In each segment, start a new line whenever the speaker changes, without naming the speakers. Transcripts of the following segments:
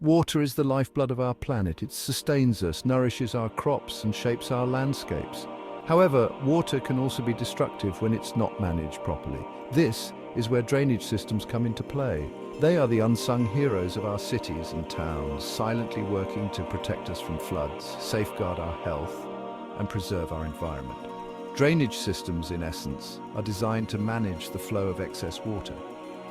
Water is the lifeblood of our planet. It sustains us, nourishes our crops, and shapes our landscapes. However, water can also be destructive when it's not managed properly. This is where drainage systems come into play. They are the unsung heroes of our cities and towns, silently working to protect us from floods, safeguard our health, and preserve our environment. Drainage systems, in essence, are designed to manage the flow of excess water.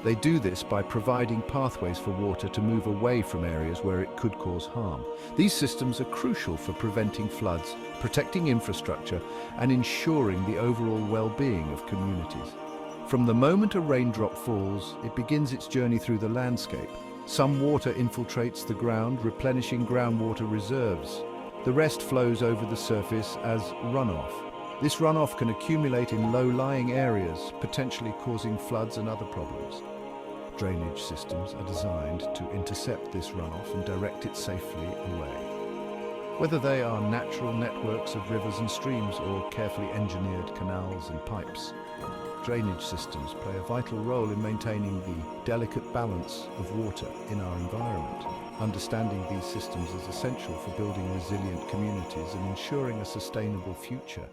They do this by providing pathways for water to move away from areas where it could cause harm. These systems are crucial for preventing floods, protecting infrastructure, and ensuring the overall well-being of communities. From the moment a raindrop falls, it begins its journey through the landscape. Some water infiltrates the ground, replenishing groundwater reserves. The rest flows over the surface as runoff. This runoff can accumulate in low-lying areas, potentially causing floods and other problems. Drainage systems are designed to intercept this runoff and direct it safely away. Whether they are natural networks of rivers and streams or carefully engineered canals and pipes, drainage systems play a vital role in maintaining the delicate balance of water in our environment. Understanding these systems is essential for building resilient communities and ensuring a sustainable future.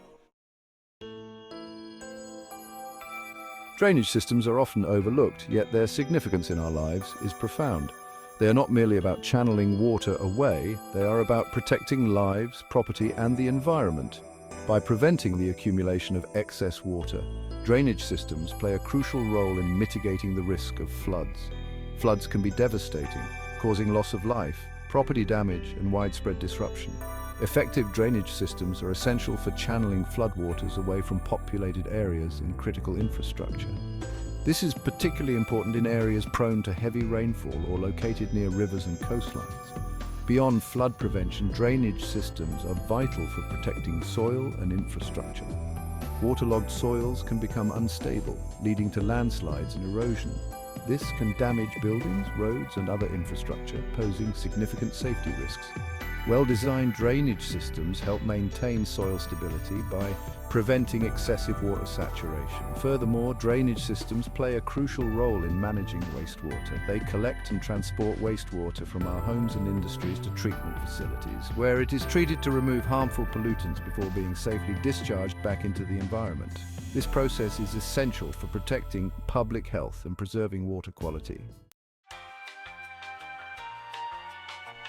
Drainage systems are often overlooked, yet their significance in our lives is profound. They are not merely about channeling water away, they are about protecting lives, property, and the environment. By preventing the accumulation of excess water, drainage systems play a crucial role in mitigating the risk of floods. Floods can be devastating, causing loss of life, property damage, and widespread disruption. Effective drainage systems are essential for channeling floodwaters away from populated areas and critical infrastructure. This is particularly important in areas prone to heavy rainfall or located near rivers and coastlines. Beyond flood prevention, drainage systems are vital for protecting soil and infrastructure. Waterlogged soils can become unstable, leading to landslides and erosion. This can damage buildings, roads, and other infrastructure, posing significant safety risks. Well-designed drainage systems help maintain soil stability by preventing excessive water saturation. Furthermore, drainage systems play a crucial role in managing wastewater. They collect and transport wastewater from our homes and industries to treatment facilities, where it is treated to remove harmful pollutants before being safely discharged back into the environment. This process is essential for protecting public health and preserving water quality.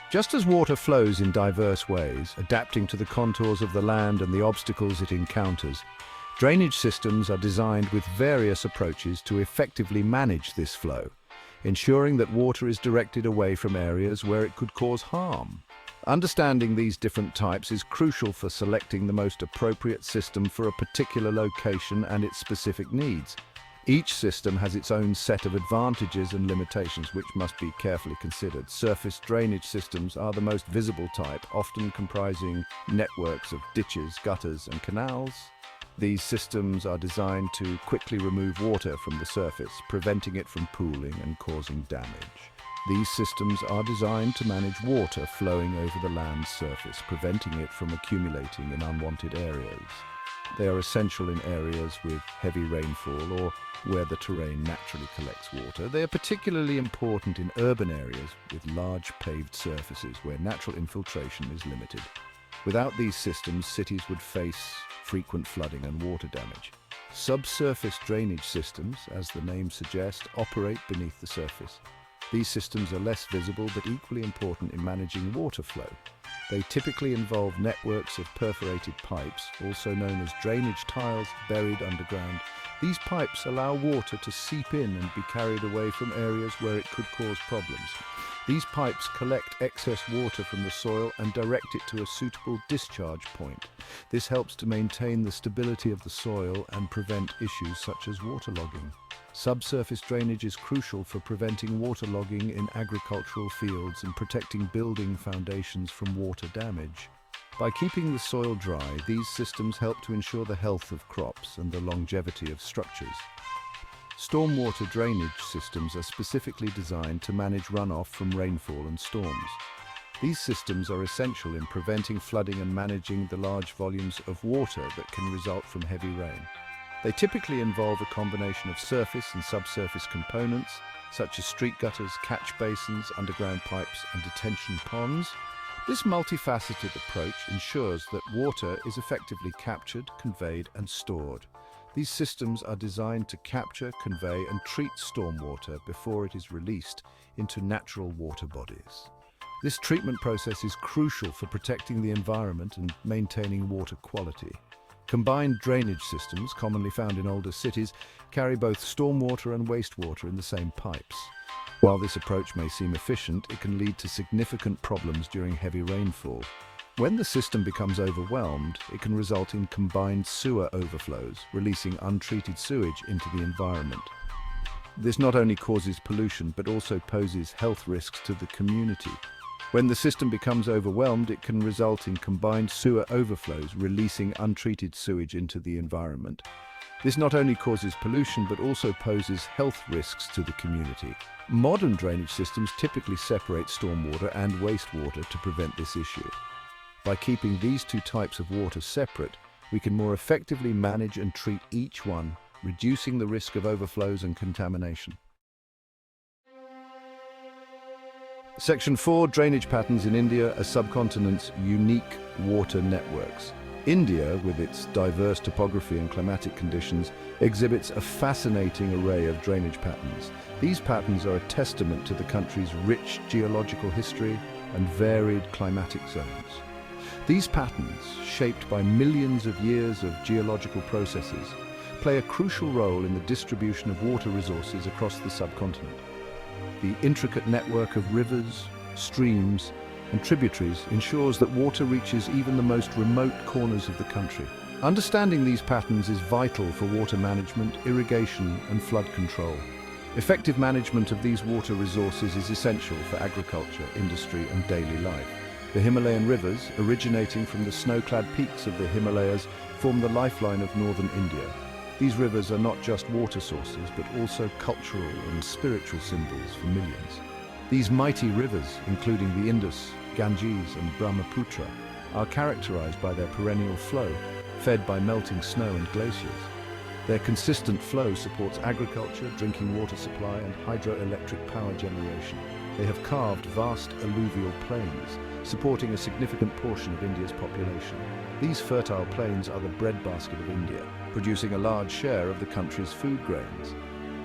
Just as water flows in diverse ways, adapting to the contours of the land and the obstacles it encounters, drainage systems are designed with various approaches to effectively manage this flow, ensuring that water is directed away from areas where it could cause harm. Understanding these different types is crucial for selecting the most appropriate system for a particular location and its specific needs. Each system has its own set of advantages and limitations which must be carefully considered. Surface drainage systems are the most visible type, often comprising networks of ditches, gutters, and canals. These systems are designed to quickly remove water from the surface, preventing it from pooling and causing damage. These systems are designed to manage water flowing over the land's surface, preventing it from accumulating in unwanted areas. They are essential in areas with heavy rainfall or where the terrain naturally collects water. They are particularly important in urban areas with large paved surfaces where natural infiltration is limited. Without these systems, cities would face frequent flooding and water damage. Subsurface drainage systems, as the name suggests, operate beneath the surface. These systems are less visible but equally important in managing water flow. They typically involve networks of perforated pipes, also known as drainage tiles, buried underground. These pipes allow water to seep in and be carried away from areas where it could cause problems. These pipes collect excess water from the soil and direct it to a suitable discharge point. This helps to maintain the stability of the soil and prevent issues such as waterlogging. Subsurface drainage is crucial for preventing waterlogging in agricultural fields and protecting building foundations from water damage. By keeping the soil dry, these systems help to ensure the health of crops and the longevity of structures. Stormwater drainage systems are specifically designed to manage runoff from rainfall and storms. These systems are essential in preventing flooding and managing the large volumes of water that can result from heavy rain. They typically involve a combination of surface and subsurface components, such as street gutters, catch basins, underground pipes, and detention ponds. This multifaceted approach ensures that water is effectively captured, conveyed, and stored. These systems are designed to capture, convey, and treat stormwater before it is released into natural water bodies. This treatment process is crucial for protecting the environment and maintaining water quality. Combined drainage systems, commonly found in older cities, carry both stormwater and wastewater in the same pipes. While this approach may seem efficient, it can lead to significant problems during heavy rainfall. When the system becomes overwhelmed, it can result in combined sewer overflows, releasing untreated sewage into the environment. This not only causes pollution, but also poses health risks to the community. When the system becomes overwhelmed, it can result in combined sewer overflows, releasing untreated sewage into the environment. This not only causes pollution, but also poses health risks to the community. Modern drainage systems typically separate stormwater and wastewater to prevent this issue. By keeping these two types of water separate, we can more effectively manage and treat each one, reducing the risk of overflows and contamination. Section 4. Drainage patterns in India, a subcontinent's unique water networks. India, with its diverse topography and climatic conditions, exhibits a fascinating array of drainage patterns. These patterns are a testament to the country's rich geological history and varied climatic zones. These patterns, shaped by millions of years of geological processes, play a crucial role in the distribution of water resources across the subcontinent. The intricate network of rivers, streams, and tributaries ensures that water reaches even the most remote corners of the country. Understanding these patterns is vital for water management, irrigation, and flood control. Effective management of these water resources is essential for agriculture, industry, and daily life. The Himalayan rivers, originating from the snow-clad peaks of the Himalayas, form the lifeline of northern India. These rivers are not just water sources, but also cultural and spiritual symbols for millions. These mighty rivers, including the Indus, Ganges, and Brahmaputra, are characterized by their perennial flow, fed by melting snow and glaciers. Their consistent flow supports agriculture, drinking water supply, and hydroelectric power generation. They have carved vast alluvial plains, supporting a significant portion of India's population. These fertile plains are the breadbasket of India, producing a large share of the country's food grains.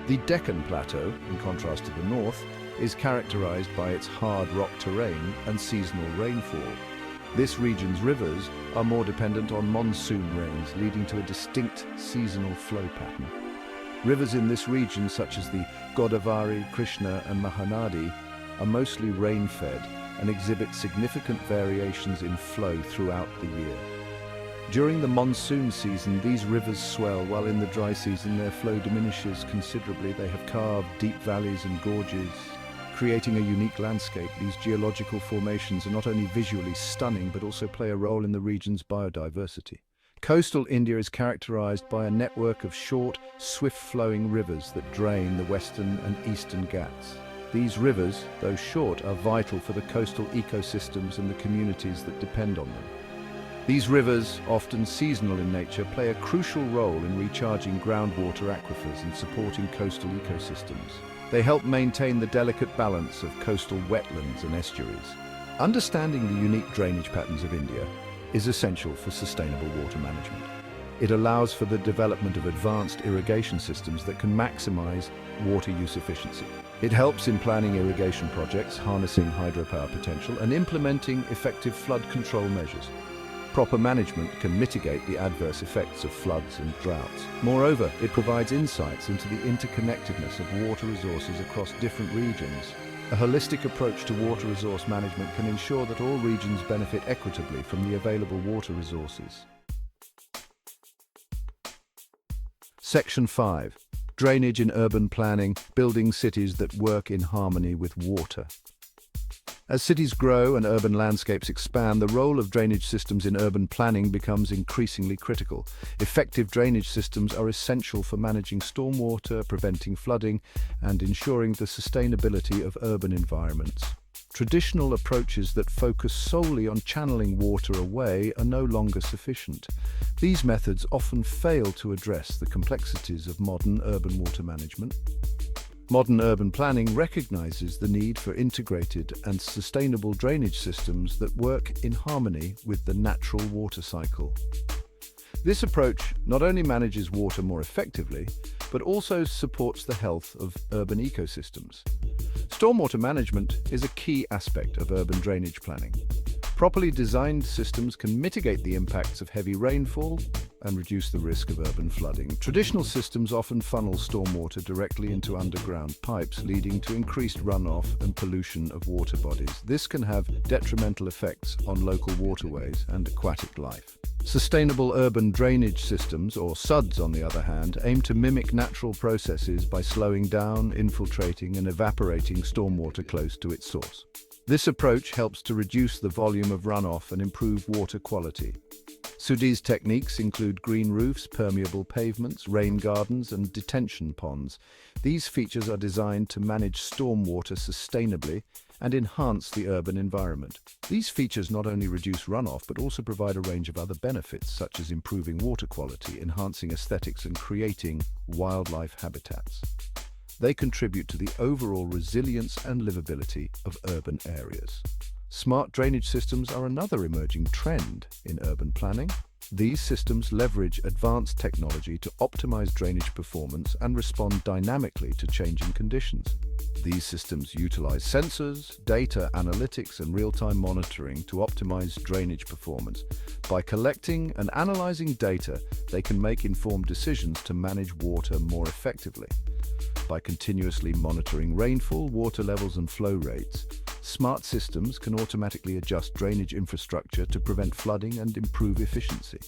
The Deccan Plateau, in contrast to the north, is characterized by its hard rock terrain and seasonal rainfall. This region's rivers are more dependent on monsoon rains, leading to a distinct seasonal flow pattern. Rivers in this region, such as the Godavari, Krishna, and Mahanadi, are mostly rain-fed and exhibit significant variations in flow throughout the year. During the monsoon season, these rivers swell, while in the dry season their flow diminishes considerably. They have carved deep valleys and gorges, creating a unique landscape. These geological formations are not only visually stunning, but also play a role in the region's biodiversity. Coastal India is characterized by a network of short, swift-flowing rivers that drain the western and eastern Ghats. These rivers, though short, are vital for the coastal ecosystems and the communities that depend on them. These rivers, often seasonal in nature, play a crucial role in recharging groundwater aquifers and supporting coastal ecosystems. They help maintain the delicate balance of coastal wetlands and estuaries. Understanding the unique drainage patterns of India is essential for sustainable water management. It allows for the development of advanced irrigation systems that can maximize water use efficiency. It helps in planning irrigation projects, harnessing hydropower potential, and implementing effective flood control measures. Proper management can mitigate the adverse effects of floods and droughts. Moreover, it provides insights into the interconnectedness of water resources across different regions. A holistic approach to water resource management can ensure that all regions benefit equitably from the available water resources. Section 5. Drainage in urban planning, building cities that work in harmony with water. As cities grow and urban landscapes expand, the role of drainage systems in urban planning becomes increasingly critical. Effective drainage systems are essential for managing stormwater, preventing flooding, and ensuring the sustainability of urban environments. Traditional approaches that focus solely on channeling water away are no longer sufficient. These methods often fail to address the complexities of modern urban water management. Modern urban planning recognizes the need for integrated and sustainable drainage systems that work in harmony with the natural water cycle. This approach not only manages water more effectively, but also supports the health of urban ecosystems. Stormwater management is a key aspect of urban drainage planning. Properly designed systems can mitigate the impacts of heavy rainfall and reduce the risk of urban flooding. Traditional systems often funnel stormwater directly into underground pipes, leading to increased runoff and pollution of water bodies. This can have detrimental effects on local waterways and aquatic life. Sustainable urban drainage systems, or SUDs on the other hand, aim to mimic natural processes by slowing down, infiltrating and evaporating stormwater close to its source. This approach helps to reduce the volume of runoff and improve water quality. SUD's techniques include green roofs, permeable pavements, rain gardens, and detention ponds. These features are designed to manage stormwater sustainably and enhance the urban environment. These features not only reduce runoff, but also provide a range of other benefits, such as improving water quality, enhancing aesthetics, and creating wildlife habitats. They contribute to the overall resilience and livability of urban areas. Smart drainage systems are another emerging trend in urban planning. These systems leverage advanced technology to optimize drainage performance and respond dynamically to changing conditions. These systems utilize sensors, data analytics, and real-time monitoring to optimize drainage performance. By collecting and analyzing data, they can make informed decisions to manage water more effectively. By continuously monitoring rainfall, water levels, and flow rates, smart systems can automatically adjust drainage infrastructure to prevent flooding and improve efficiency.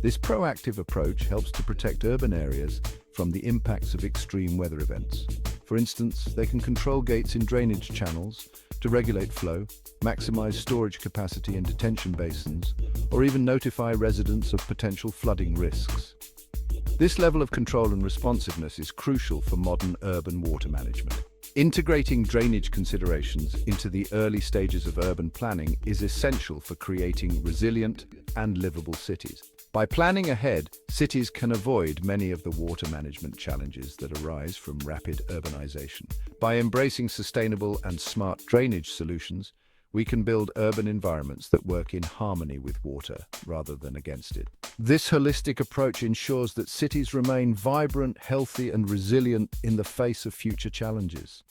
This proactive approach helps to protect urban areas from the impacts of extreme weather events. For instance, they can control gates in drainage channels to regulate flow, maximize storage capacity in detention basins, or even notify residents of potential flooding risks. This level of control and responsiveness is crucial for modern urban water management. Integrating drainage considerations into the early stages of urban planning is essential for creating resilient and livable cities. By planning ahead, cities can avoid many of the water management challenges that arise from rapid urbanization. By embracing sustainable and smart drainage solutions, we can build urban environments that work in harmony with water rather than against it. This holistic approach ensures that cities remain vibrant, healthy, and resilient in the face of future challenges.